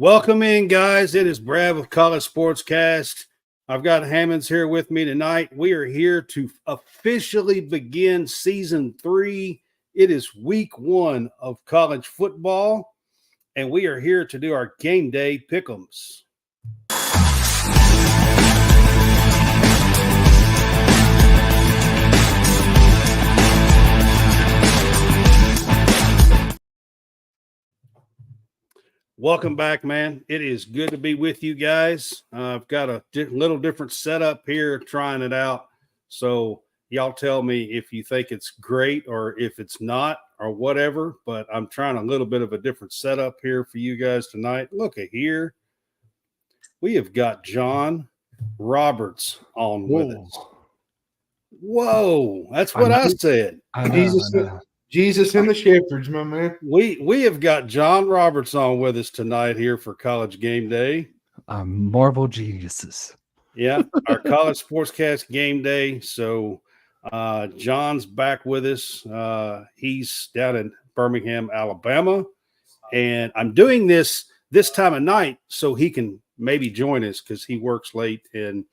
Welcome in, guys. It is Brad with College SportsCast. I've got Hammonds here with me tonight. We are here to officially begin Season 3. It is Week 1 of college football, and we are here to do our Game Day Pick'ems. Welcome back, man. It is good to be with you guys. I've got a little different setup here, trying it out. So y'all tell me if you think it's great or if it's not or whatever. But I'm trying a little bit of a different setup here for you guys tonight. Look at here. We have got John Roberts on with us. Whoa, that's what I said. Jesus and the Shepherds, my man. We have got John Roberts on with us tonight here for College Game Day. Marvel geniuses. Yeah, our College SportsCast Game Day. So John's back with us. He's down in Birmingham, Alabama. And I'm doing this time of night so he can maybe join us because he works late. And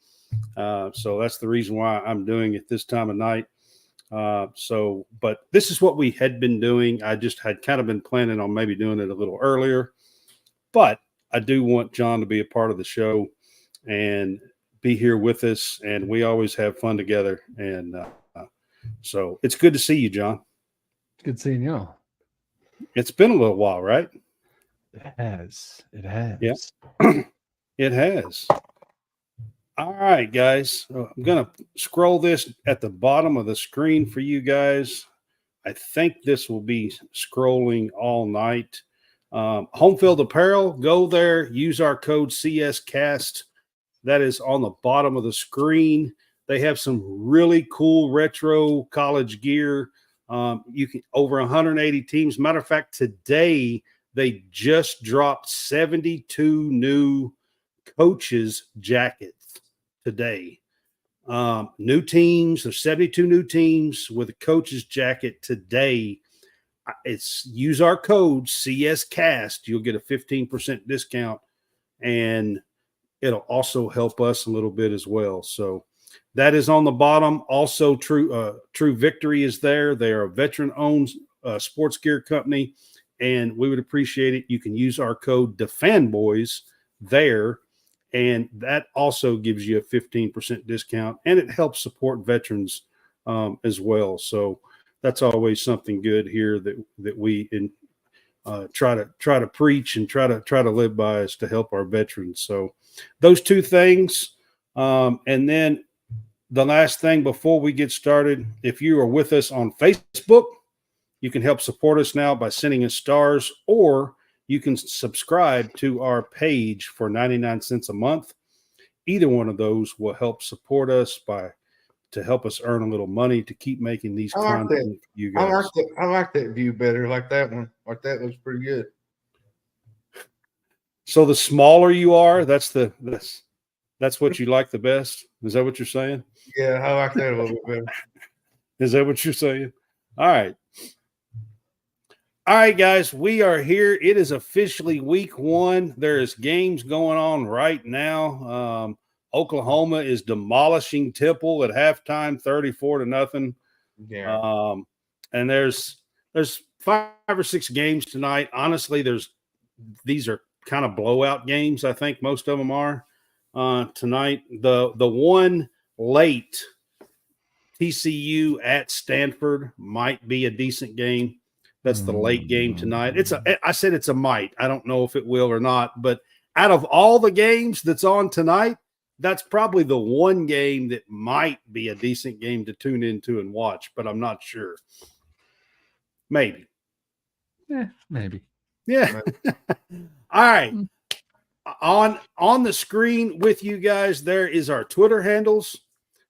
so that's the reason why I'm doing it this time of night. But this is what we had been doing. I just had kind of been planning on maybe doing it a little earlier, but I do want John to be a part of the show and be here with us. And we always have fun together. And, so it's good to see you, John. Good seeing you. It's been a little while, right? It has. Yeah. It has. All right, guys. I'm going to scroll this at the bottom of the screen for you guys. I think this will be scrolling all night. Home Field Apparel, go there. Use our code CSCAST. That is on the bottom of the screen. They have some really cool retro college gear. You can over 180 teams. Matter of fact, today they just dropped 72 new coaches' jackets. Today, new teams. There's 72 new teams with a coach's jacket today. It's use our code CSCAST. You'll get a 15% discount, and it'll also help us a little bit as well. So that is on the bottom. Also, True Victory is there. They are a veteran-owned sports gear company, and we would appreciate it. You can use our code DeFanboys there. And that also gives you a 15% discount, and it helps support veterans as well. So that's always something good here that we try to preach and try to live by, is to help our veterans. So those two things, and then the last thing before we get started, if you are with us on Facebook, you can help support us now by sending us stars, or you can subscribe to our page for 99 cents a month. Either one of those will help support us to help us earn a little money to keep making these content for you guys. I like that view better, like that one. Like that looks pretty good. So the smaller you are, that's what you like the best? Is that what you're saying? Yeah, I like that a little bit better. Is that what you're saying? All right. All right, guys, we are here. It is officially Week 1. There is games going on right now. Oklahoma is demolishing Temple at halftime, 34-0. Yeah. And there's 5 or 6 games tonight. Honestly, these are kind of blowout games. I think most of them are tonight. The one late, TCU at Stanford, might be a decent game. That's the late game tonight. I said it's a might. I don't know if it will or not, but out of all the games that's on tonight, that's probably the one game that might be a decent game to tune into and watch, but I'm not sure. Maybe. Yeah, maybe. Yeah. All right. On the screen with you guys, there is our Twitter handles.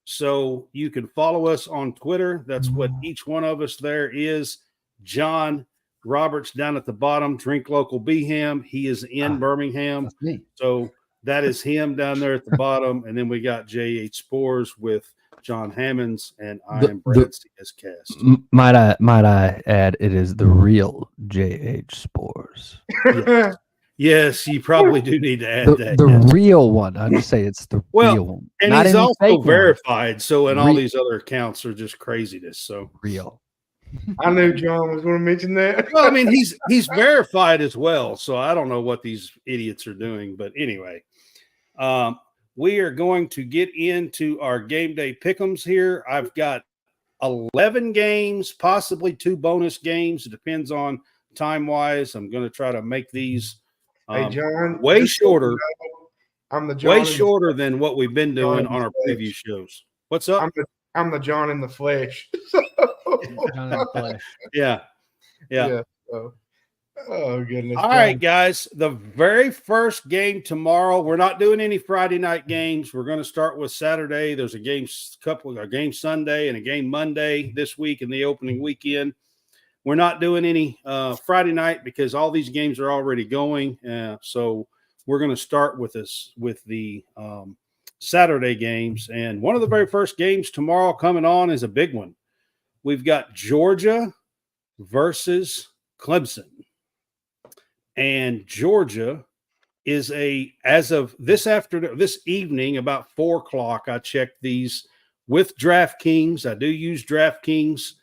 So you can follow us on Twitter. That's what each one of us there is. John Roberts down at the bottom, Drink Local Beham. He is in Birmingham. That's me. So that is him down there at the bottom. And then we got J.H. Spores with John Hammonds, and I am Brad CSCast. Might I add, it is the real J.H. Spores. Yes. Yes, you probably do need to add that. The yes. real one. I just say it's the Well, real one, and not he's any also fake one. verified. So, and all Re- these other accounts are just craziness. So, Real. I knew John was going to mention that. well, I mean, he's verified as well. So I don't know what these idiots are doing, but anyway, um, we are going to get into our game day pick'ems here. I've got 11 games, possibly 2 bonus games. It depends on time wise. I'm going to try to make these Hey, John. way just so you shorter, know, I'm the John. way in the shorter flesh. than what we've been John doing in on the our flesh. previous shows. What's up? I'm the John in the flesh. John in the flesh. Yeah. Yeah. So, oh goodness. All right, guys. The very first game tomorrow. We're not doing any Friday night games. We're going to start with Saturday. There's a game Sunday and a game Monday this week in the opening weekend. We're not doing any Friday night because all these games are already going. So we're going to start with the Saturday games. And one of the very first games tomorrow coming on is a big one. We've got Georgia versus Clemson. And Georgia is as of this evening, about 4:00, I checked these with DraftKings. I do use DraftKings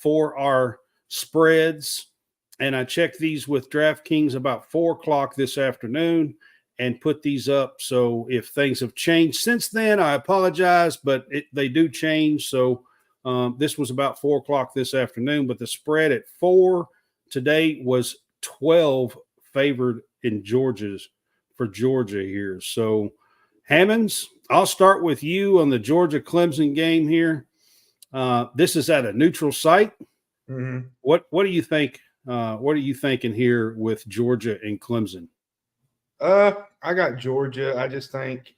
for our spreads. And I checked these with DraftKings about 4:00 this afternoon and put these up. So if things have changed since then, I apologize, but they do change. So this was about 4:00 this afternoon, but the spread at 4 today was 12 favored in Georgia here. So Hammonds, I'll start with you on the Georgia Clemson game here. This is at a neutral site. Mm-hmm. What do you think? What are you thinking here with Georgia and Clemson? I got Georgia. I just think,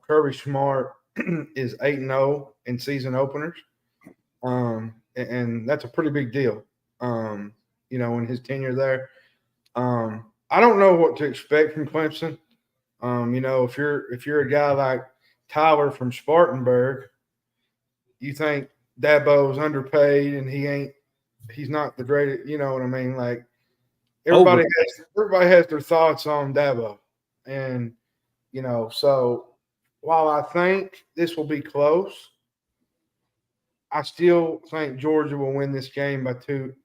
Kirby Smart is 8-0 in season openers. And that's a pretty big deal. In his tenure there. I don't know what to expect from Clemson. If you're a guy like Tyler from Spartanburg, you think Dabo's underpaid and he's not the greatest, you know what I mean? Like everybody has their thoughts on Dabo. And, so while I think this will be close, I still think Georgia will win this game by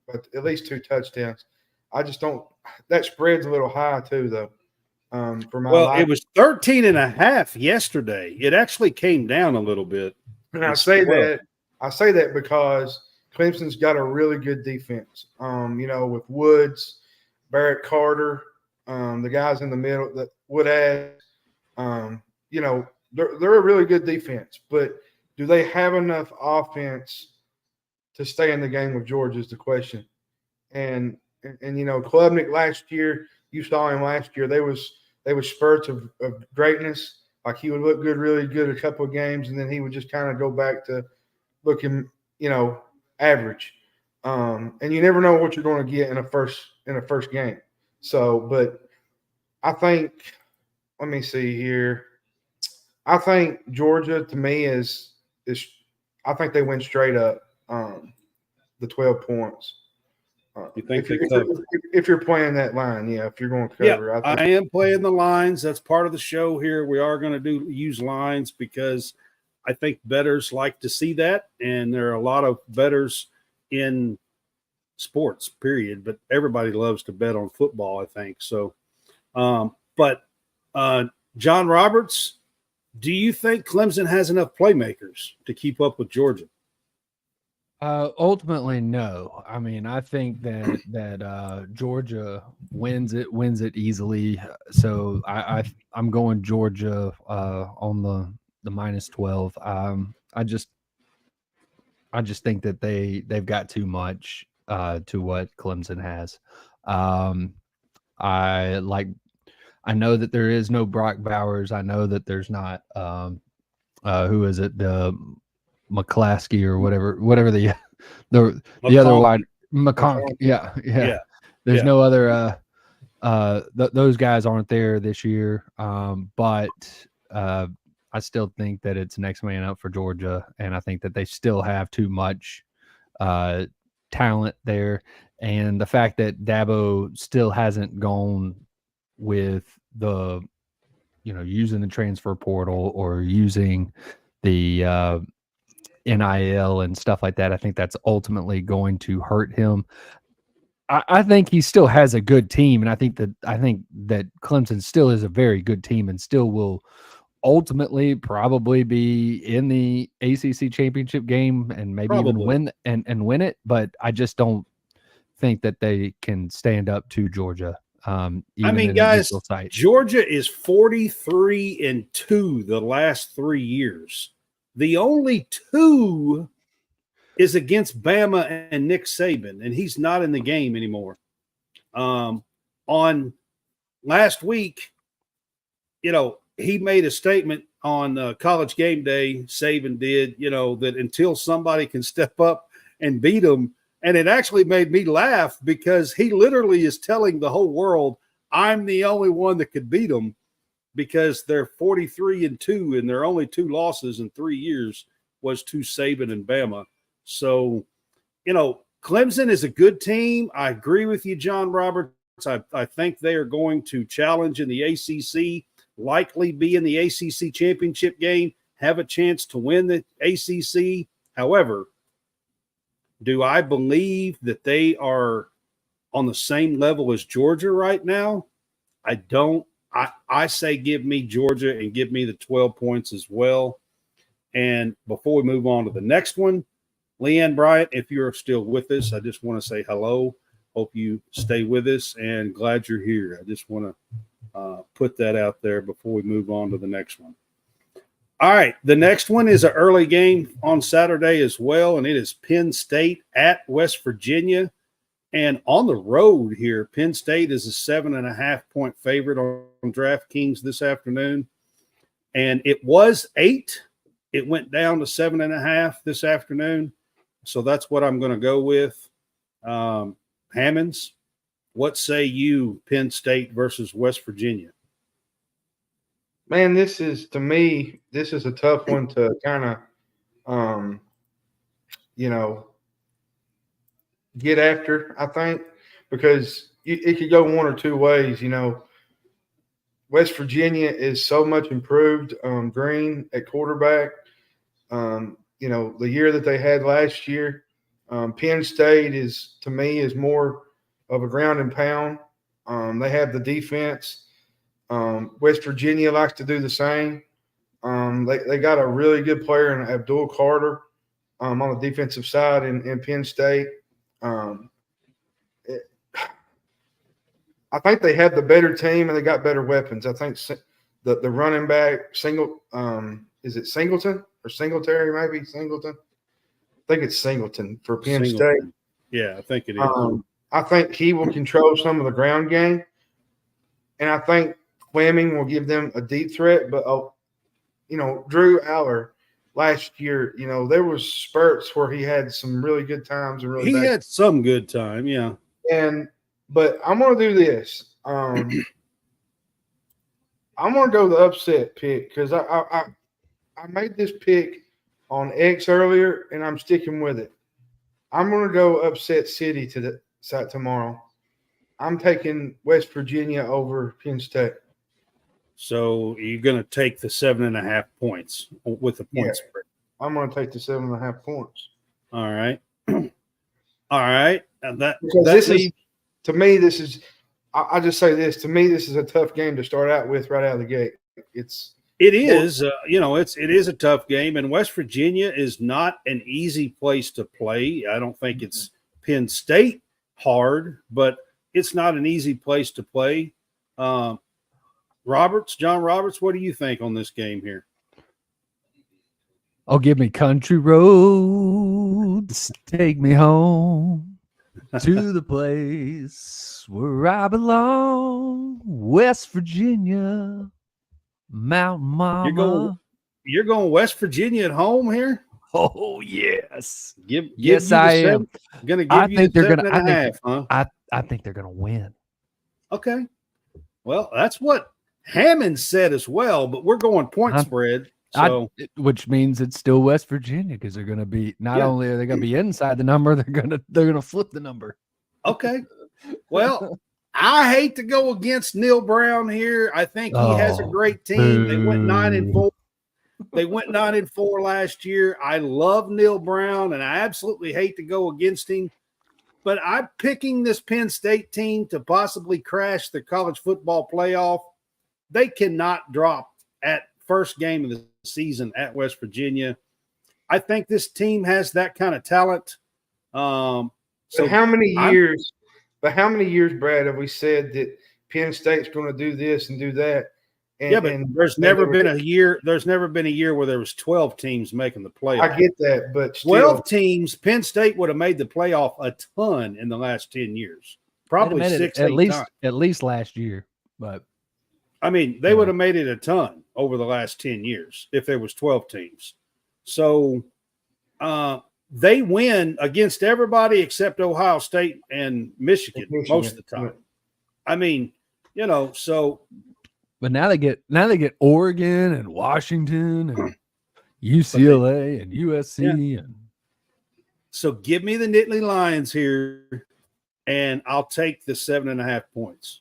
at least 2 touchdowns. I just don't – that spread's a little high too, though. It was 13.5 yesterday. It actually came down a little bit. And I say that because Clemson's got a really good defense. With Woods, Barrett Carter, the guys in the middle that Wood has, they're a really good defense. But do they have enough offense to stay in the game with Georgia is the question. And Klubnik last year, you saw him last year. They was spurts of greatness. Like he would look good, really good a couple of games, and then he would just kind of go back to looking, average. And you never know what you're going to get in a first game. So, but I think, let me see here. I think Georgia to me is I think they win straight up the 12 points. You think if you're playing that line, if you're going to cover. Yeah, I am playing the lines. That's part of the show here. We are going to use lines because I think bettors like to see that, and there are a lot of bettors in sports, period. But everybody loves to bet on football, I think. So, but John Roberts, do you think Clemson has enough playmakers to keep up with Georgia? Ultimately, no. I mean, I think that Georgia wins it easily. So I'm going Georgia on the minus 12. I just think that they've got too much to what Clemson has. I know that there is no Brock Bowers. I know that there's not who is it, the McClaskey or whatever the other wide McConk. Yeah. There's no other those guys aren't there this year. But I still think that it's next man up for Georgia, and I think that they still have too much talent there. And the fact that Dabo still hasn't gone with the, using the transfer portal or using the NIL and stuff like that. I think that's ultimately going to hurt him. I think he still has a good team, and I think that Clemson still is a very good team and still will ultimately probably be in the ACC championship game and maybe even win it. But I just don't think that they can stand up to Georgia. Even in guys, sight. Georgia is 43-2 the last 3 years. The only 2 is against Bama and Nick Saban, and he's not in the game anymore. On last week, he made a statement on College Game Day, Saban did, that until somebody can step up and beat him. And it actually made me laugh because he literally is telling the whole world, I'm the only one that could beat them, because they're 43-2 and their only 2 losses in 3 years was to Saban and Bama. So, Clemson is a good team. I agree with you, John Roberts. I think they are going to challenge in the ACC, likely be in the ACC championship game, have a chance to win the ACC. However, do I believe that they are on the same level as Georgia right now? I don't. I say give me Georgia and give me the 12 points as well. And before we move on to the next one, Leanne Bryant, if you're still with us, I just want to say hello. Hope you stay with us and glad you're here. I just want to put that out there before we move on to the next one. All right, the next one is an early game on Saturday as well, and it is Penn State at West Virginia. And on the road here, Penn State is a 7.5-point favorite on DraftKings this afternoon. And it was 8. It went down to 7.5 this afternoon. So that's what I'm going to go with. Hammonds, what say you, Penn State versus West Virginia? Man, this is a tough one to kind of, get after, I think, because it could go one or two ways. West Virginia is so much improved. Green at quarterback, the year that they had last year. Penn State is more of a ground and pound. They have the defense. West Virginia likes to do the same. They got a really good player in Abdul Carter on the defensive side in Penn State. I think they have the better team and they got better weapons. I think the running back is it Singleton or Singletary? Maybe Singleton. I think it's Singleton for Penn State. Yeah, I think it is. I think he will control some of the ground game, and I think Fleming will give them a deep threat. But Drew Aller last year, there was spurts where he had some really good times and really he bad. had some good time, yeah. But I'm going to do this. I'm going to go the upset pick because I made this pick on X earlier, and I'm sticking with it. I'm going to go upset city tomorrow. I'm taking West Virginia over Penn State. So you're going to take the 7.5 points with the point spread. I'm going to take the 7.5 points. All right. All right. And to me, this is I just say this. To me, this is a tough game to start out with right out of the gate. It is a tough game, and West Virginia is not an easy place to play. I don't think it's Penn State hard, but it's not an easy place to play. John Roberts, what do you think on this game here? Oh, give me country roads, take me home to the place where I belong, West Virginia, Mountain Mama. You're going West Virginia at home here? Oh yes, yes, I am. Going to give you the 7.5, huh? I think they're going to win. Okay, well, that's what Hammond said as well, but we're going point spread. So, which means it's still West Virginia because they're going to be only are they going to be inside the number, they're going to flip the number. Okay. Well, I hate to go against Neil Brown here. I think he has a great team. They went 9-4. They went 9-4 last year. I love Neil Brown, and I absolutely hate to go against him. But I'm picking this Penn State team to possibly crash the college football playoff. They cannot drop at first game of the season at West Virginia. I think this team has that kind of talent. So how many years? But how many years, Brad, have we said that Penn State's going to do this and do that? There's never been a year where there was 12 teams making the playoff. I get that, but still, 12 teams. Penn State would have made the playoff a ton in the last 10 years. Probably 6, at 8 least times. At least last year, but I mean, they would have made it a ton over the last 10 years if there was 12 teams. So they win against everybody except Ohio State and Michigan most of the time. Yeah. I mean, so. But now they get Oregon and Washington and UCLA and USC. And so give me the Nittany Lions here, and I'll take the 7.5 points.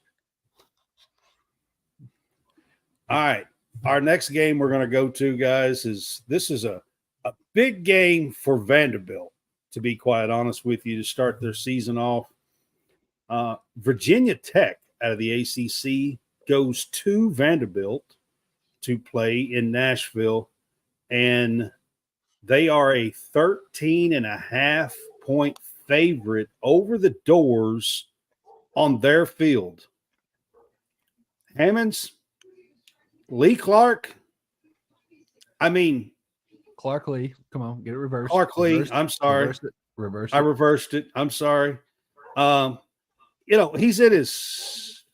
All right. Our next game we're going to go to, guys, is a big game for Vanderbilt, to be quite honest with you, to start their season off. Virginia Tech out of the ACC goes to Vanderbilt to play in Nashville, and they are a 13.5 point favorite over the Doors on their field. Hammonds, Lee Clark. I mean, Clark Lee, come on, get it reversed. Clark Lee, I'm sorry. Reversed it. I reversed it. I'm sorry. He's in his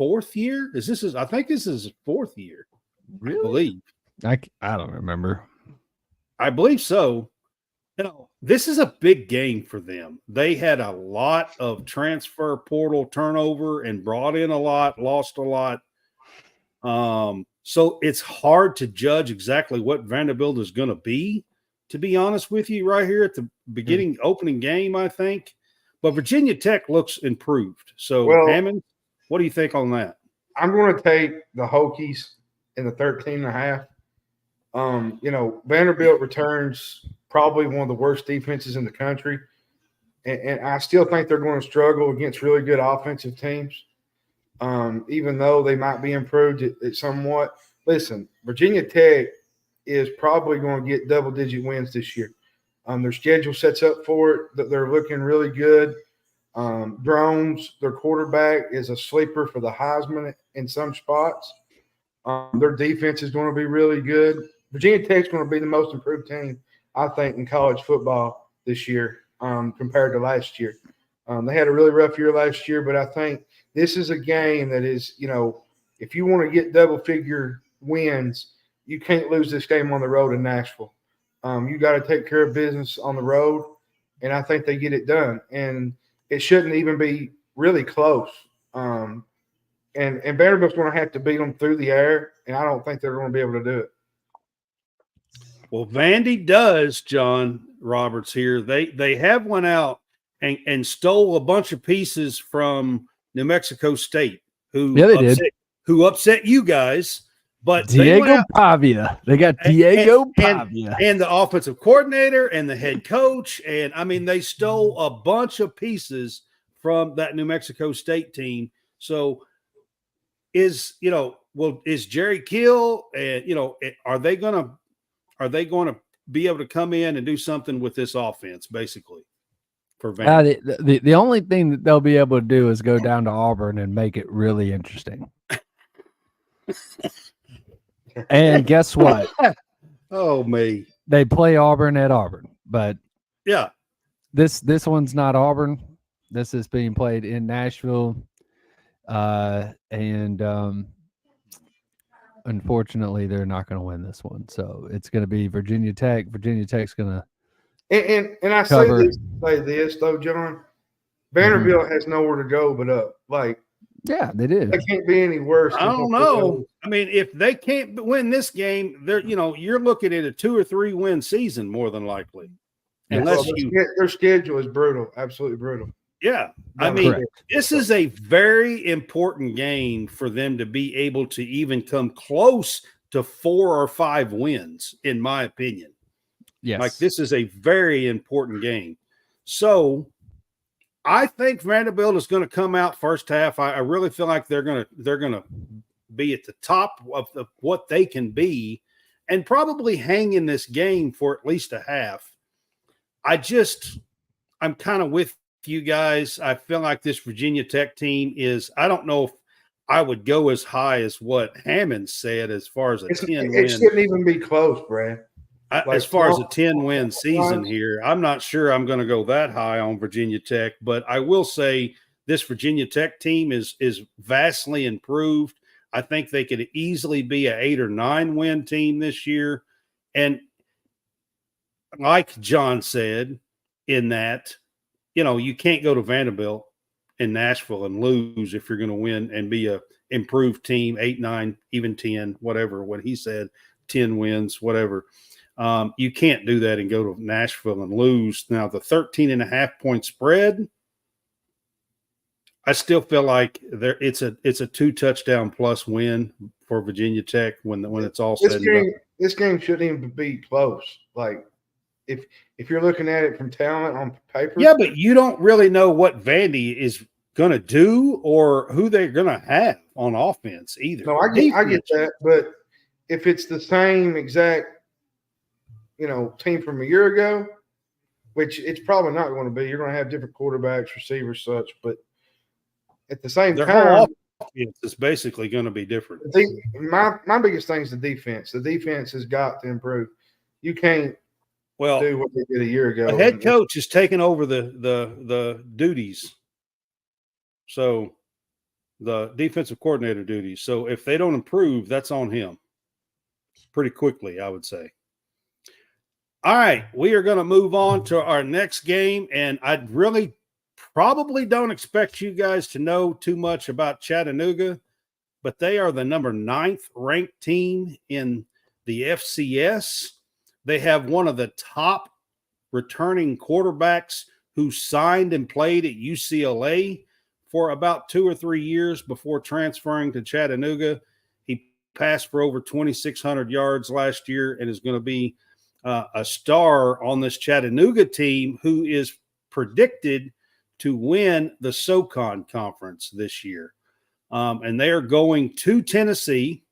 4th year. I think this is his 4th year. Really? I believe. I don't remember. I believe so. This is a big game for them. They had a lot of transfer portal turnover and brought in a lot, lost a lot. So it's hard to judge exactly what Vanderbilt is going to be honest with you, right here at the beginning, opening game, I think. But Virginia Tech looks improved. So, Hammond, what do you think on that? I'm going to take the Hokies in the 13.5. Vanderbilt returns probably one of the worst defenses in the country. And I still think they're going to struggle against really good offensive teams, even though they might be improved at somewhat. Listen, Virginia Tech is probably going to get double-digit wins this year. Their schedule sets up for it. They're looking really good. Drones, their quarterback, is a sleeper for the Heisman in some spots. Their defense is going to be really good. Virginia Tech's going to be the most improved team, I think, in college football this year compared to last year. They had a really rough year last year, but I think this is a game that is, if you want to get double-figure wins, you can't lose this game on the road in Nashville. You got to take care of business on the road, and I think they get it done. And it shouldn't even be really close. And Vanderbilt's going to have to beat them through the air, and I don't think they're going to be able to do it. Well, Vandy does, John Roberts here. They have went out and stole a bunch of pieces from New Mexico State, who upset you guys. But Diego Pavia. They got Diego Pavia. And the offensive coordinator and the head coach. And, I mean, they stole a bunch of pieces from that New Mexico State team. So is Jerry Kill and, are they going to be able to come in and do something with this offense, basically, for Vandy? The only thing that they'll be able to do is go down to Auburn and make it really interesting. And guess what? Oh, me. They play Auburn at Auburn, but yeah, this one's not Auburn. This is being played in Nashville, and unfortunately, they're not going to win this one. So it's going to be Virginia Tech. Virginia Tech's going to and I say this though, John. Vanderbilt has nowhere to go but up. Yeah, they did. They can't be any worse. I don't know. I mean, if they can't win this game, you're looking at a 2 or 3 win season more than likely. Unless their schedule is brutal, absolutely brutal. Yeah. I down the mean, stretch. this is a very important game for them to be able to even come close to 4 or 5 wins, in my opinion. Yes. Like, this is a very important game. So I think Vanderbilt is going to come out first half. I really feel like they're going to be at the top of what they can be and probably hang in this game for at least a half. I'm kind of with you guys. I feel like this Virginia Tech team is, I don't know if I would go as high as what Hammond said as far as a 10 It win. shouldn't even be close, Brad. As far as a 10-win season here, I'm not sure I'm going to go that high on Virginia Tech, but I will say this Virginia Tech team is vastly improved. I think they could easily be an 8 or 9 win team this year. And like John said, in that, you can't go to Vanderbilt in Nashville and lose if you're going to win and be a improved team, 8, 9, even 10, whatever, what he said, 10 wins, whatever. You can't do that and go to Nashville and lose. Now, the 13.5-point spread, I still feel like it's a 2-touchdown plus win for Virginia Tech when it's all said and done. This game shouldn't even be close. Like, if you're looking at it from talent on paper. Yeah, but you don't really know what Vandy is going to do or who they're going to have on offense either. No, I get that. But if it's the same exact team from a year ago, which it's probably not going to be. You're going to have different quarterbacks, receivers, such. But at the same Their time, whole offense is basically going to be different. My biggest thing is the defense. The defense has got to improve. You can't do what they did a year ago. The head coach is taking over the duties. So the defensive coordinator duties. So if they don't improve, that's on him pretty quickly, I would say. All right, we are going to move on to our next game, and I really probably don't expect you guys to know too much about Chattanooga, but they are the number 9th ranked team in the FCS. They have one of the top returning quarterbacks who signed and played at UCLA for about 2 or 3 years before transferring to Chattanooga. He passed for over 2,600 yards last year and is going to be a star on this Chattanooga team who is predicted to win the SoCon Conference this year. And they are going to Tennessee.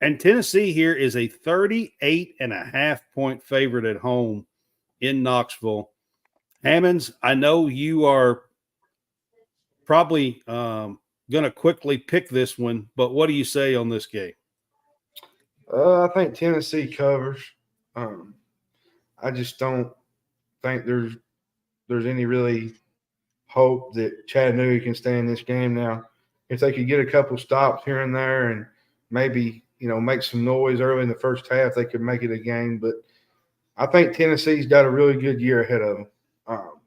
And Tennessee here is a 38.5-point favorite at home in Knoxville. Hammonds, I know you are probably going to quickly pick this one, but what do you say on this game? I think Tennessee covers. I just don't think there's any really hope that Chattanooga can stay in this game now. If they could get a couple stops here and there and maybe, make some noise early in the first half, they could make it a game. But I think Tennessee's got a really good year ahead of them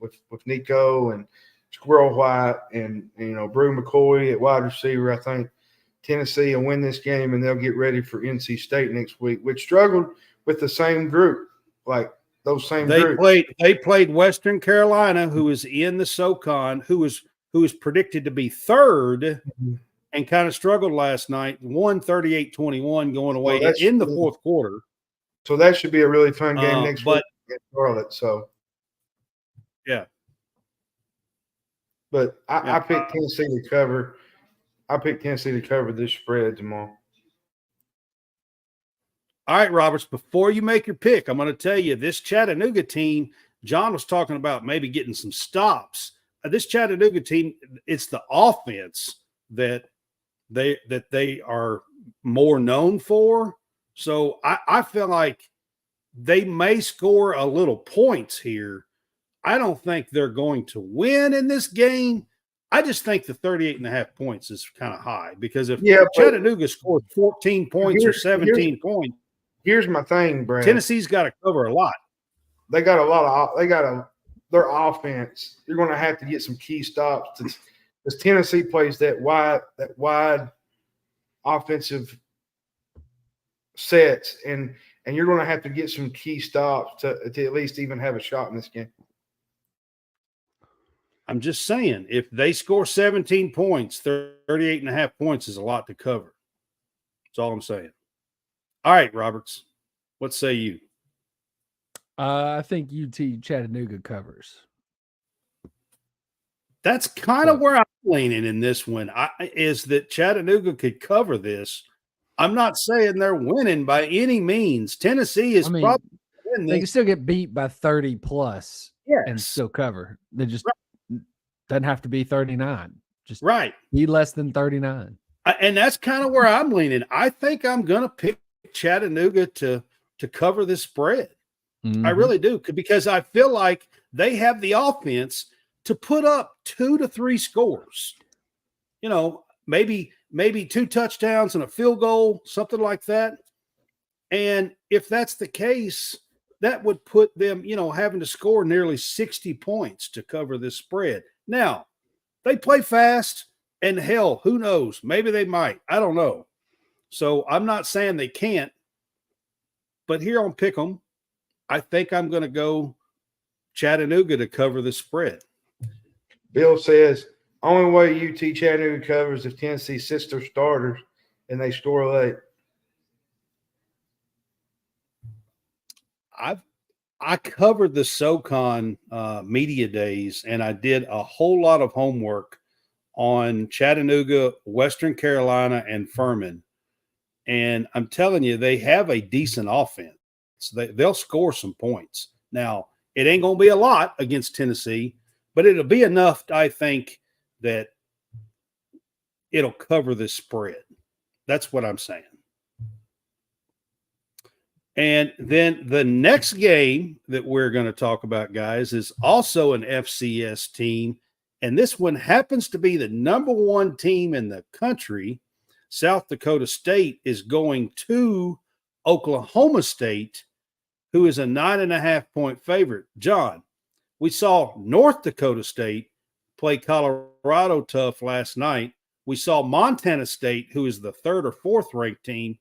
with Nico and Squirrel White and Brew McCoy at wide receiver. I think Tennessee will win this game and they'll get ready for NC State next week, which struggled with the same group, like those same groups. They played Western Carolina, who is in the SoCon, who is predicted to be third, and kind of struggled last night. Won 38-21 going away in the fourth quarter. So that should be a really fun game next week in Charlotte. So, yeah. But I picked Tennessee to cover. I picked Tennessee to cover this spread tomorrow. All right, Roberts, before you make your pick, I'm going to tell you this Chattanooga team, John was talking about maybe getting some stops. This Chattanooga team, it's the offense that they are more known for. So I feel like they may score a little points here. I don't think they're going to win in this game. I just think the 38.5 points is kind of high because if Chattanooga scores 14 points or 17 points, here's my thing, Brad. Tennessee's got to cover a lot. Their offense. You're going to have to get some key stops because Tennessee plays that wide offensive sets, and you're going to have to get some key stops to at least even have a shot in this game. I'm just saying, if they score 17 points, 38.5 points is a lot to cover. That's all I'm saying. All right, Roberts, what say you? I think UT Chattanooga covers. That's kind of where I'm leaning in this one. Is that Chattanooga could cover this. I'm not saying they're winning by any means. Tennessee is probably winning they can still get beat by 30 plus and Yes. still cover. They just doesn't have to be 39. Just right. be less than 39. And that's kind of where I'm leaning. I think I'm going to pick Chattanooga to cover this spread. I really do, because I feel like they have the offense to put up 2 to 3 scores. You know, maybe 2 touchdowns and a field goal, something like that. And if that's the case, that would put them, you know, having to score nearly 60 points to cover this spread. Now, they play fast, and hell, who knows? Maybe they might. I don't know. So I'm not saying they can't, but here on Pick'em, I think I'm going to go Chattanooga to cover the spread. Bill says, only way UT Chattanooga covers if Tennessee sits their starters and they score late. I covered the SoCon media days, and I did a whole lot of homework on Chattanooga, Western Carolina, and Furman. And I'm telling you, they have a decent offense. They'll score some points. Now, it ain't going to be a lot against Tennessee, but it'll be enough, I think, that it'll cover the spread. That's what I'm saying. And then the next game that we're going to talk about, guys, is also an FCS team. And this one happens to be the number 1 team in the country. South Dakota State is going to Oklahoma State, who is a 9.5-point favorite. John, we saw North Dakota State play Colorado tough last night. We saw Montana State, who is the 3rd or 4th ranked team,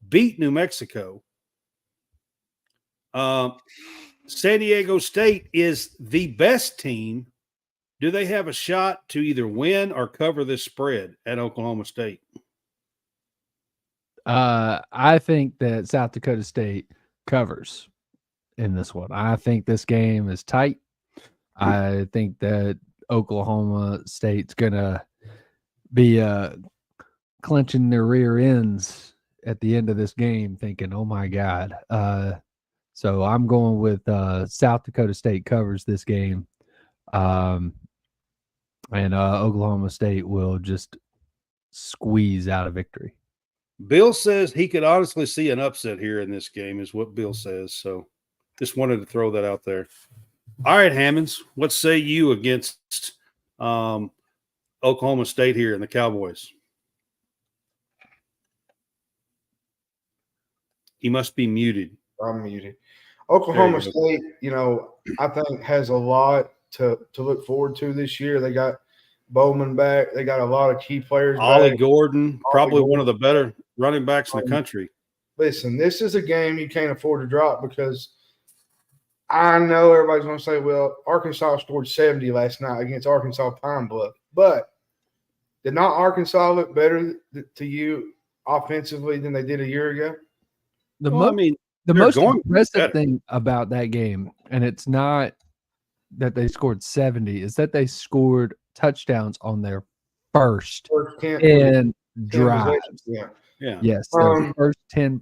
beat New Mexico. San Diego State is the best team. Do they have a shot to either win or cover this spread at Oklahoma State? I think that South Dakota State covers in this one. I think this game is tight. I think that Oklahoma State's going to be clenching their rear ends at the end of this game thinking, oh, my God. So I'm going with South Dakota State covers this game. And Oklahoma State will just squeeze out a victory. Bill says he could honestly see an upset here in this game, is what Bill says. So just wanted to throw that out there. All right, Hammonds, what say you against Oklahoma State here and the Cowboys? He must be muted. I'm muted. Oklahoma State, you know, I think has a lot to look forward to this year. They got Bowman back. They got a lot of key players back. Gordon, probably one of the better running backs in the country. Listen, this is a game you can't afford to drop, because I know everybody's going to say, well, Arkansas scored 70 last night against Arkansas Pine Bluff. But did not Arkansas look better to you offensively than they did a year ago? The most impressive thing about that game, and it's not that they scored 70, is that they scored touchdowns on their first 10 drives. Yeah. Yes, their first 10